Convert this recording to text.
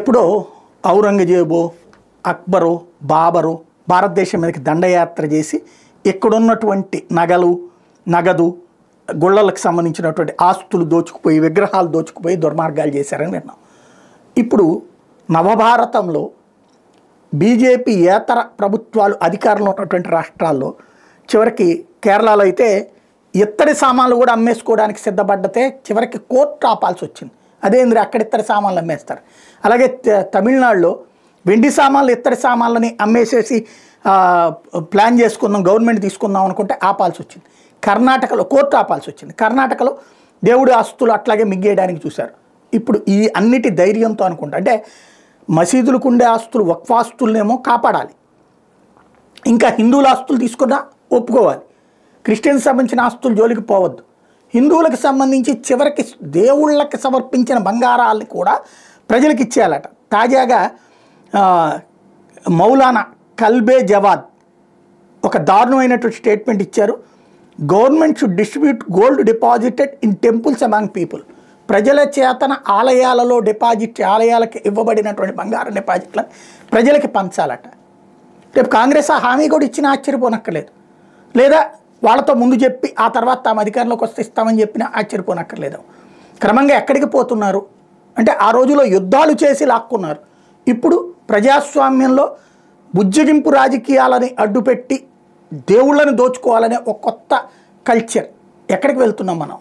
ఎప్పుడో ఔరంగజేబు అక్బరు బాబరు భారతదేశం మీదకి దండయాత్ర చేసి ఇక్కడున్నటువంటి నగదు గుళ్ళలకు సంబంధించినటువంటి ఆస్తులు దోచుకుపోయి విగ్రహాలు దోచుకుపోయి దుర్మార్గాలు చేశారని విన్నాం. ఇప్పుడు నవభారతంలో బీజేపీ ఏతర ప్రభుత్వాలు అధికారంలో ఉన్నటువంటి రాష్ట్రాల్లో చివరికి కేరళలో అయితే ఇత్తడి సామాన్లు కూడా అమ్మేసుకోవడానికి సిద్ధపడ్డతే చివరికి కోర్టు ఆపాల్సి వచ్చింది. అదేంద్ర అక్కడ ఇత్తడి సామాన్లు అమ్మేస్తారు. అలాగే తమిళనాడులో వెండి సామాన్లు ఇత్తడి సామాన్లని అమ్మేసేసి ప్లాన్ చేసుకుందాం గవర్నమెంట్ తీసుకుందాం అనుకుంటే ఆపాల్సి వచ్చింది. కర్ణాటకలో కోర్టు ఆపాల్సి వచ్చింది. కర్ణాటకలో దేవుడి ఆస్తులు అట్లాగే మిగ్గేయడానికి చూశారు. ఇప్పుడు ఈ అన్నిటి ధైర్యంతో అనుకుంటా అంటే మసీదులకు ఉండే ఆస్తులు వక్ఫ్ ఆస్తులనేమో కాపాడాలి, ఇంకా హిందువుల ఆస్తులు తీసుకున్నా ఒప్పుకోవాలి, క్రిస్టియన్స్ సంబంధించిన ఆస్తులు జోలికి పోవద్దు, హిందువులకు సంబంధించి చివరికి దేవుళ్ళకి సమర్పించిన బంగారాలని కూడా ప్రజలకు ఇచ్చేయాలట. తాజాగా మౌలానా కల్బే జవాద్ ఒక దారుణమైనటువంటి స్టేట్మెంట్ ఇచ్చారు. Government should distribute gold deposited in temples among people. ప్రజల చేతన ఆలయాలలో ఆలయాలకు ఇవ్వబడినటువంటి బంగారం డిపాజిట్లను ప్రజలకి పంచాలట. రేపు కాంగ్రెస్ ఆ హామీ కూడా ఇచ్చినా ఆశ్చర్యపోనక్కర్లేదు, లేదా వాళ్ళతో ముందు చెప్పి ఆ తర్వాత తాము అధికారంలోకి వస్తే ఇస్తామని చెప్పినా ఆశ్చర్యపోనక్కర్లేదు. క్రమంగా ఎక్కడికి పోతున్నారు అంటే ఆ రోజులో యుద్ధాలు చేసి లాక్కున్నారు. ఇప్పుడు ప్రజాస్వామ్యంలో బుజ్జగింపు రాజకీయాలని అడ్డుపెట్టి దేవుళ్ళని దోచుకోవాలనే ఒక కొత్త కల్చర్. ఎక్కడికి వెళ్తున్నాం మనం?